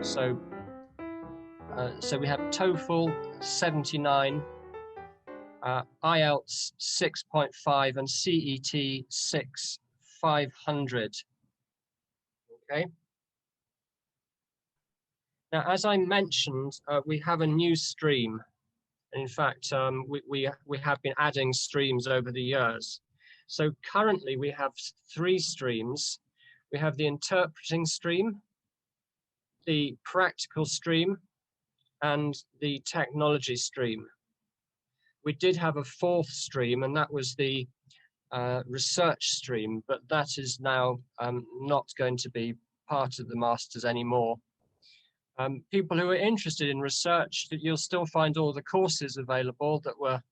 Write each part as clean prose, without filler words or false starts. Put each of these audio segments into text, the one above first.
So we have TOEFL 79, IELTS 6.5 and CET 500. Okay. Now, as I mentioned, we have a new stream. In fact, we have been adding streams over the years. So currently we have 3 streams. We have the interpreting stream, the practical stream, and the technology stream. We did have a 4th stream, and that was the research stream, but that is now not going to be part of the masters anymore. People who are interested in research, you'll still find all the courses available that were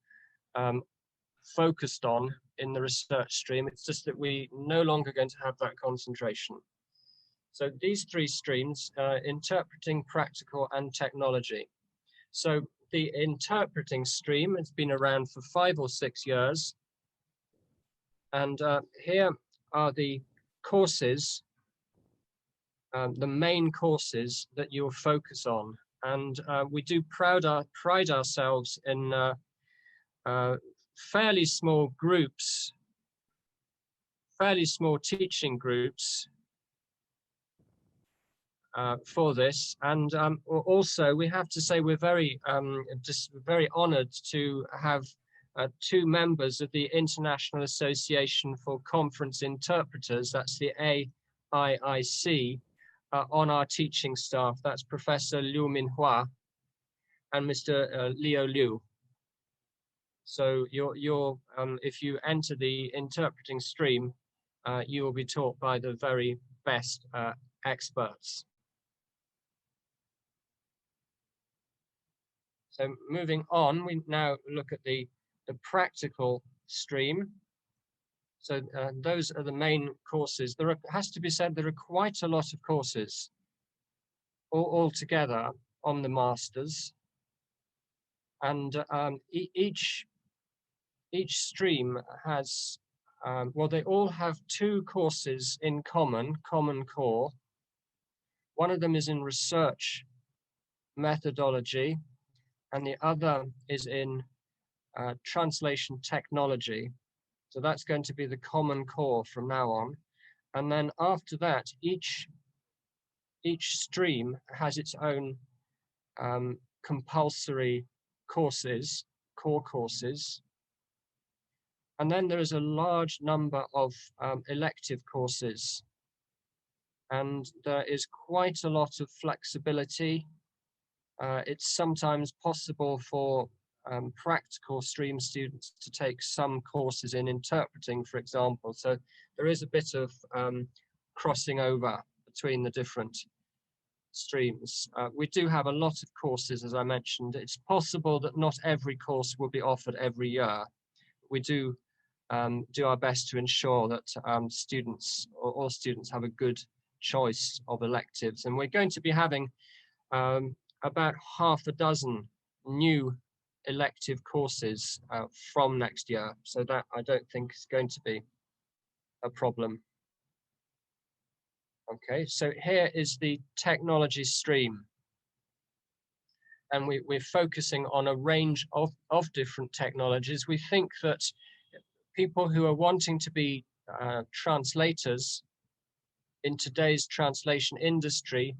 focused on in the research stream. It's just that we're no longer going to have that concentration. So these 3 streams, interpreting, practical, and technology. So the interpreting stream has been around for 5 or 6 years. And here are the courses, the main courses that you'll focus on. And we do pride ourselves in fairly small groups, fairly small teaching groups for this. And also we have to say we're very honored to have 2 members of the International Association for Conference Interpreters, that's the AIIC, on our teaching staff. That's Professor Liu Minhua and Mr. Liu Liu. So if you enter the interpreting stream, you will be taught by the very best experts. So moving on, we now look at the practical stream. So those are the main courses. There has to be said, there are quite a lot of courses all together on the masters. And each stream has, well, they all have 2 courses in common core. One of them is in research methodology, and the other is in translation technology. So that's going to be the common core from now on. And then after that, each stream has its own compulsory courses, core courses. And then there is a large number of elective courses. And there is quite a lot of flexibility. It's sometimes possible for practical stream students to take some courses in interpreting, for example. So there is a bit of crossing over between the different streams. We do have a lot of courses, as I mentioned. It's possible that not every course will be offered every year. We do our best to ensure that students, or all students, have a good choice of electives. And we're going to be having about half a dozen new elective courses from next year. So that I don't think is going to be a problem. Okay, so here is the technology stream. And we're focusing on a range of different technologies. We think that people who are wanting to be translators in today's translation industry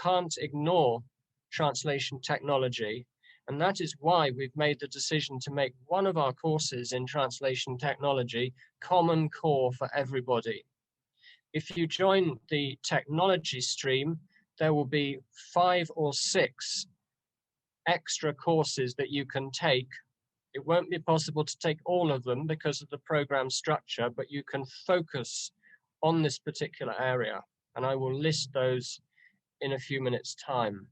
can't ignore translation technology. And that is why we've made the decision to make one of our courses in translation technology common core for everybody. If you join the technology stream, there will be 5 or 6 extra courses that you can take. It won't be possible to take all of them because of the program structure, but you can focus on this particular area. And I will list those in a few minutes' time.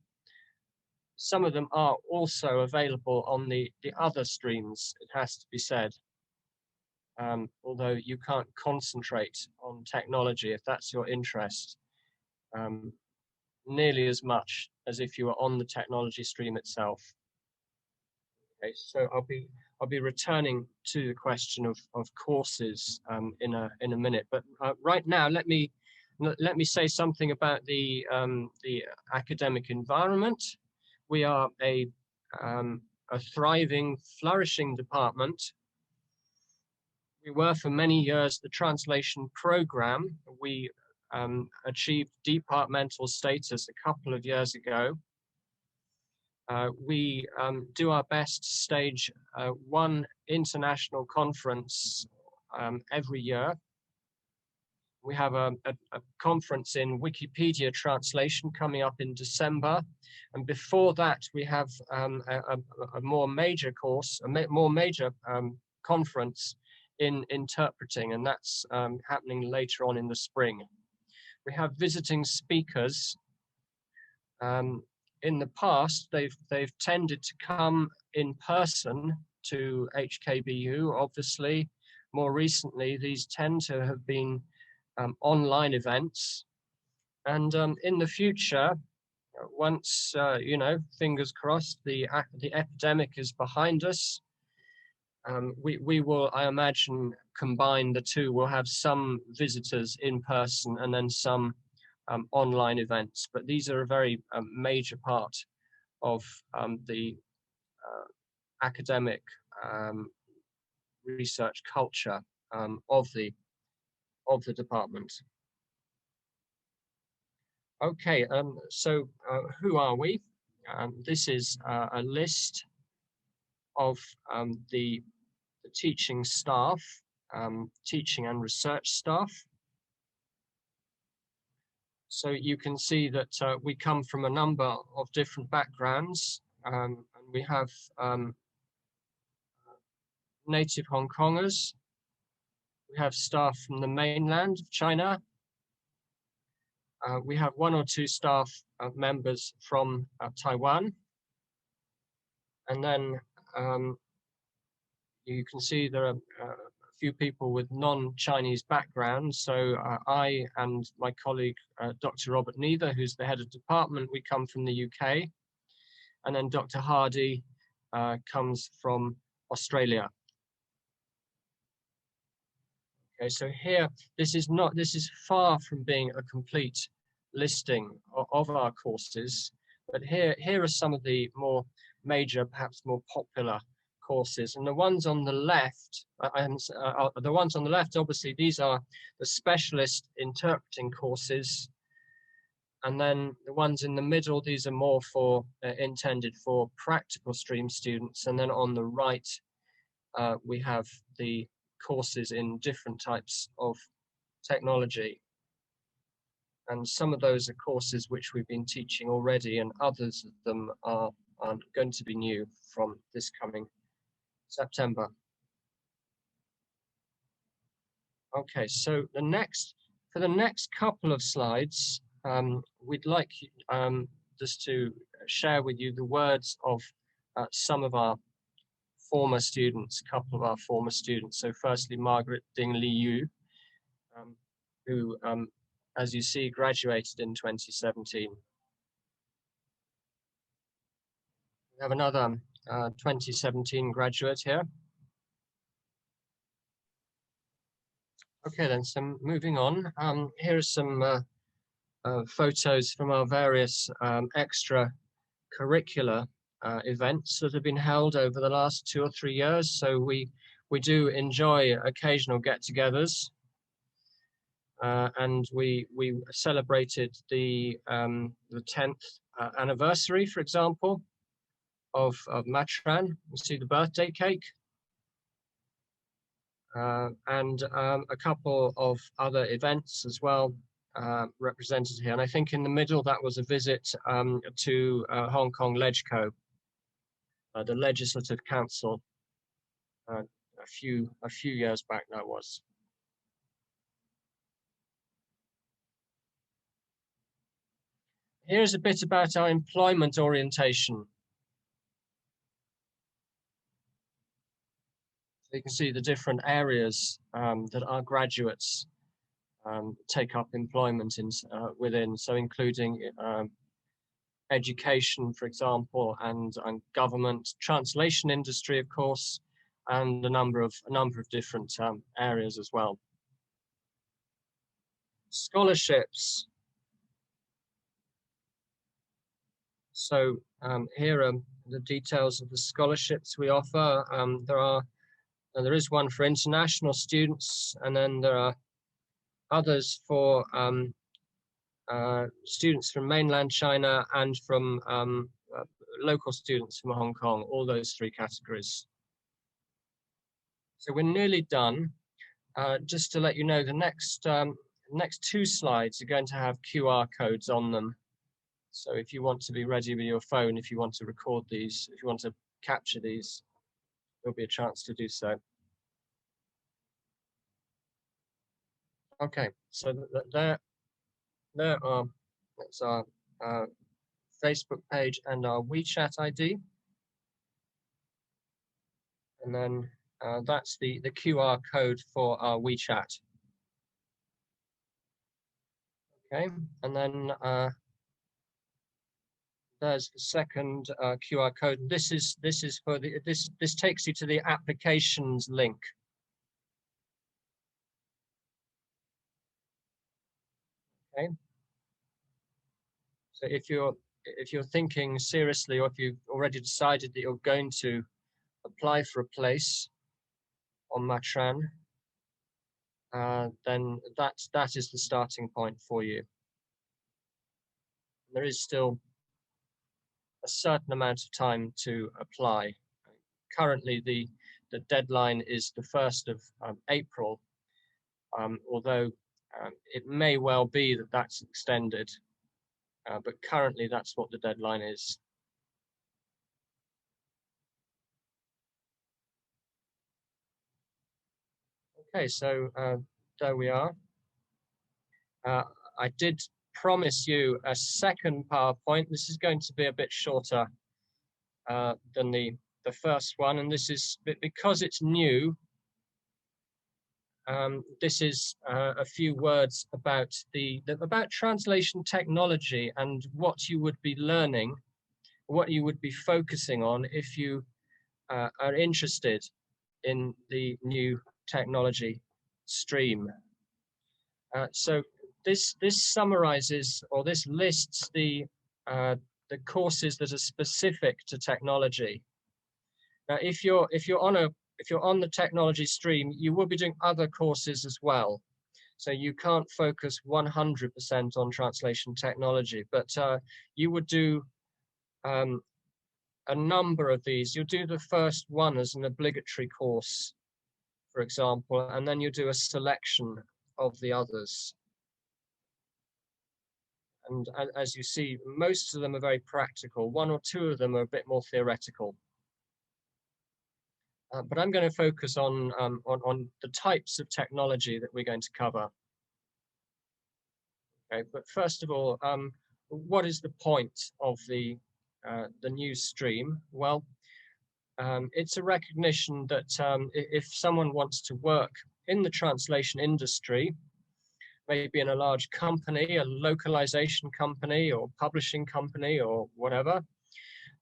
Some of them are also available on the other streams, it has to be said. Although you can't concentrate on technology if that's your interest nearly as much as if you were on the technology stream itself. Okay, so I'll be returning to the question of courses in a minute, but right now let me Let me say something about the academic environment. We are a thriving, flourishing department. We were for many years the translation program. We achieved departmental status a couple of years ago. We do our best to stage one international conference every year. We have a conference in Wikipedia translation coming up in December. And before that, we have a more major course, a more major conference in interpreting, and that's happening later on in the spring. We have visiting speakers. In the past, they've tended to come in person to HKBU. Obviously, more recently, these tend to have been online events. And in the future, once, you know, fingers crossed, the epidemic is behind us, we will, I imagine, combine the two. We'll have some visitors in person and then some online events. But these are a very major part of the academic research culture of the department. Okay, so who are we? This is a list of the teaching staff, teaching and research staff. So you can see that we come from a number of different backgrounds. And we have native Hong Kongers. We have staff from the mainland of China. We have one or two staff members from Taiwan. And then you can see there are a few people with non-Chinese backgrounds. So I and my colleague, Dr. Robert Neither, who's the head of department, we come from the UK. And then Dr. Hardy comes from Australia. Okay, so here, this is far from being a complete listing of our courses, but here are some of the more major, perhaps more popular courses. And the ones on the left, obviously, these are the specialist interpreting courses. And then the ones in the middle, these are more for intended for practical stream students. And then on the right, we have the courses in different types of technology. And some of those are courses which we've been teaching already, and others of them are going to be new from this coming September. Okay, so for the next couple of slides, we'd like just to share with you the words of some of our former students, a couple of our former students. So firstly, Margaret Ding Liu, who, as you see, graduated in 2017. We have another 2017 graduate here. Okay then, so moving on, here are some photos from our various extracurricular events that have been held over the last 2 or 3 years. So we do enjoy occasional get-togethers, and we celebrated the 10th anniversary, for example, of Matran. You see the birthday cake, and a couple of other events as well represented here. And I think in the middle that was a visit to Hong Kong LegCo, the Legislative Council, a few years back that was. Here's a bit about our employment orientation. So you can see the different areas that our graduates take up employment within, so including education, for example, and government, translation industry, of course, and a number of different areas as well. Scholarships. So here are the details of the scholarships we offer. There is one for international students, and then there are others for students from mainland China and from local students from Hong Kong, all those three categories. So we're nearly done. Just to let you know, the next two slides are going to have QR codes on them. So if you want to be ready with your phone, if you want to record these, if you want to capture these, there'll be a chance to do so. Okay, so there are, that's our Facebook page and our WeChat ID. And then that's the QR code for our WeChat. Okay, and then there's the second QR code. This is for the this takes you to the applications link. Okay. So if you're thinking seriously, or if you've already decided that you're going to apply for a place on Matran, then that is the starting point for you. There is still a certain amount of time to apply. Currently, the deadline is the 1st of April, although it may well be that that's extended, but currently that's what the deadline is. Okay, so there we are. I did promise you a second PowerPoint. This is going to be a bit shorter than the first one, and this is because it's new. This is a few words about about translation technology and what you would be learning, what you would be focusing on if you are interested in the new technology stream. So this summarizes, or this lists the courses that are specific to technology. Now, if you're on the technology stream, you will be doing other courses as well. So you can't focus 100% on translation technology, but you would do a number of these. You'll do the first one as an obligatory course, for example, and then you do a selection of the others. And as you see, most of them are very practical. One or two of them are a bit more theoretical. But I'm going to focus on the types of technology that we're going to cover. Okay, but first of all, what is the point of the new stream? Well, it's a recognition that if someone wants to work in the translation industry, maybe in a large company, a localization company or publishing company or whatever,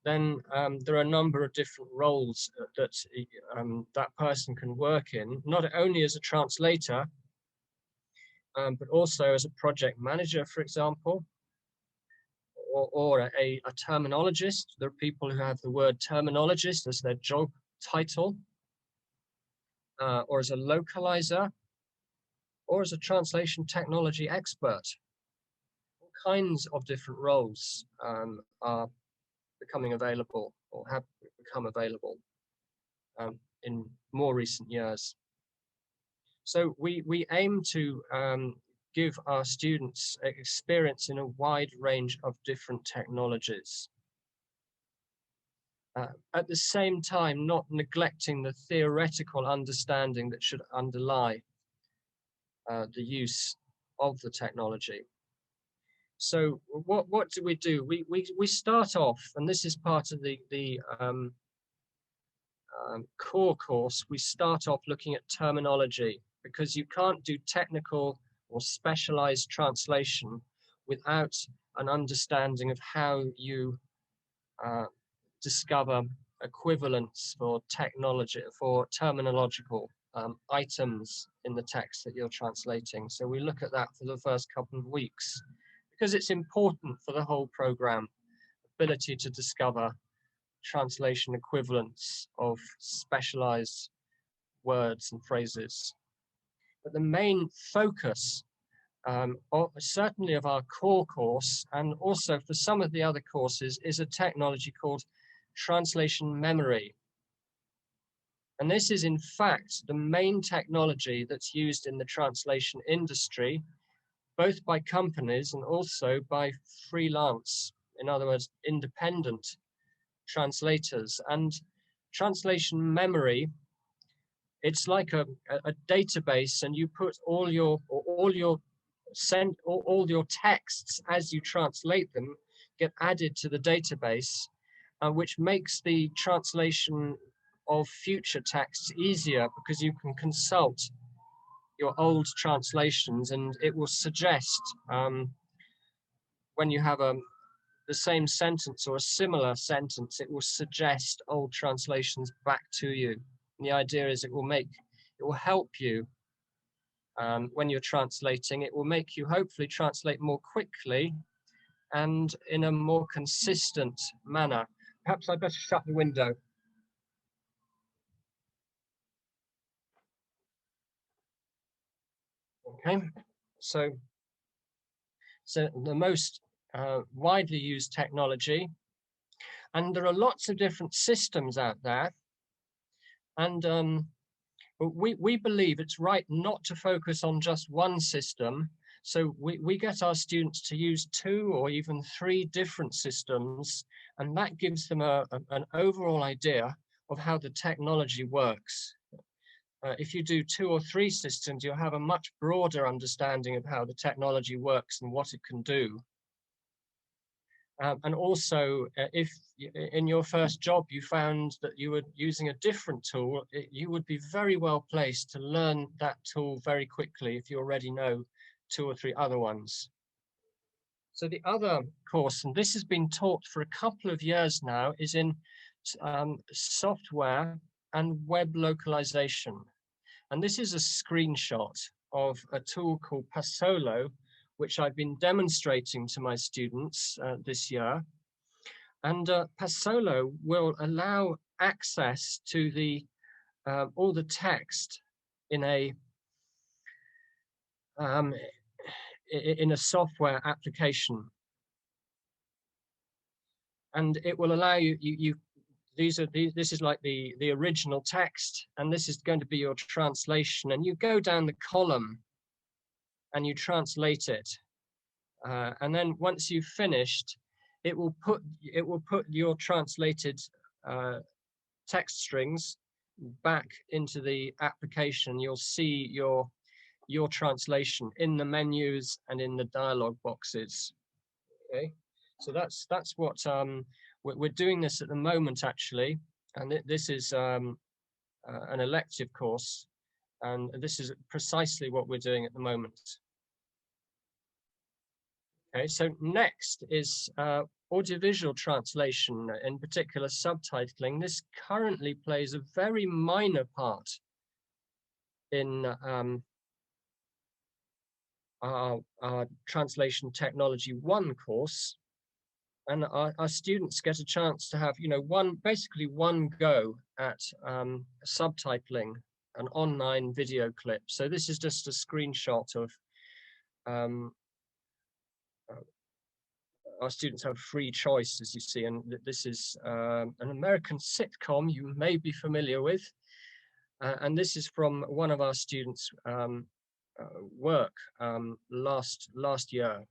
then there are a number of different roles that that person can work in, not only as a translator, but also as a project manager, for example, or a terminologist. There are people who have the word terminologist as their job title, or as a localizer, or as a translation technology expert. All kinds of different roles are becoming available, or have become available in more recent years. So we aim to give our students experience in a wide range of different technologies. At the same time, not neglecting the theoretical understanding that should underlie the use of the technology. So what do? We start off, and this is part of the core course. We start off looking at terminology, because you can't do technical or specialized translation without an understanding of how you discover equivalents for technology, for terminological items in the text that you're translating. So we look at that for the first couple of weeks because it's important for the whole program, ability to discover translation equivalents of specialized words and phrases. But the main focus, certainly of our core course, and also for some of the other courses, is a technology called translation memory. And this is in fact the main technology that's used in the translation industry, both by companies and also by freelance, in other words, independent translators. And translation memory, it's like a database, and you put all your texts as you translate them get added to the database, which makes the translation of future texts easier because you can consult your old translations and it will suggest when you have the same sentence or a similar sentence, it will suggest old translations back to you. And the idea is it will help you when you're translating. It will make you hopefully translate more quickly and in a more consistent manner. Perhaps I better shut the window. Okay, so the most widely used technology, and there are lots of different systems out there, and we believe it's right not to focus on just one system. So we get our students to use 2 or even 3 different systems, and that gives them an overall idea of how the technology works. If you do 2 or 3 systems, you'll have a much broader understanding of how the technology works and what it can do. And also, if in your first job you found that you were using a different tool, you would be very well placed to learn that tool very quickly if you already know 2 or 3 other ones. So the other course, and this has been taught for a couple of years now, is in software and web localization. And this is a screenshot of a tool called Pasolo, which I've been demonstrating to my students this year. And Pasolo will allow access to the all the text in a software application, and it will allow you. This is like the original text, and this is going to be your translation. And you go down the column and you translate it, and then once you've finished, it will put your translated text strings back into the application. You'll see your translation in the menus and in the dialog boxes. Okay, so that's what we're doing this at the moment, actually, and this is an elective course, and this is precisely what we're doing at the moment. Okay, so next is audiovisual translation, in particular subtitling. This currently plays a very minor part in our Translation Technology 1 course, and our students get a chance to have, basically one go at subtitling an online video clip. So this is just a screenshot of our students have free choice, as you see, and this is an American sitcom you may be familiar with, and this is from one of our students' work last year.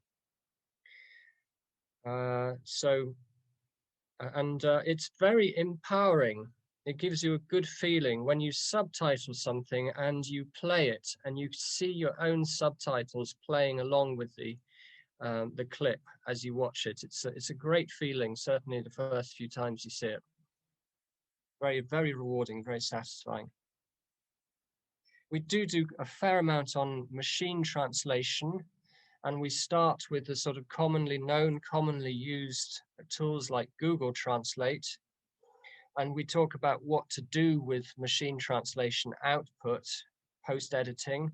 It's very empowering. It gives you a good feeling when you subtitle something and you play it and you see your own subtitles playing along with the clip as you watch it. It's a great feeling, certainly the first few times you see it. Very, very rewarding, very satisfying. We do a fair amount on machine translation, and we start with the sort of commonly known, commonly used tools like Google Translate. And we talk about what to do with machine translation output post-editing.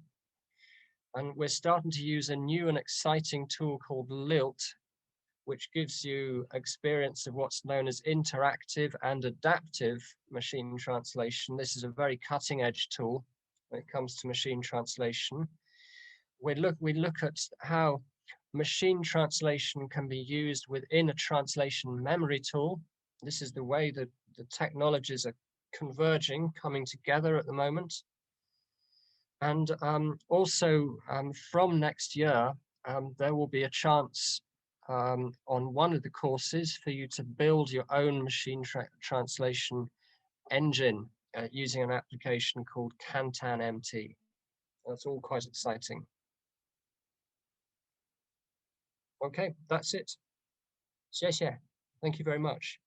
And we're starting to use a new and exciting tool called Lilt, which gives you experience of what's known as interactive and adaptive machine translation. This is a very cutting-edge tool when it comes to machine translation. We look at how machine translation can be used within a translation memory tool. This is the way that the technologies are converging, coming together at the moment. And also from next year, there will be a chance on one of the courses for you to build your own machine translation engine using an application called Kantan MT. That's all quite exciting. Okay, that's it. 谢谢. Thank you very much.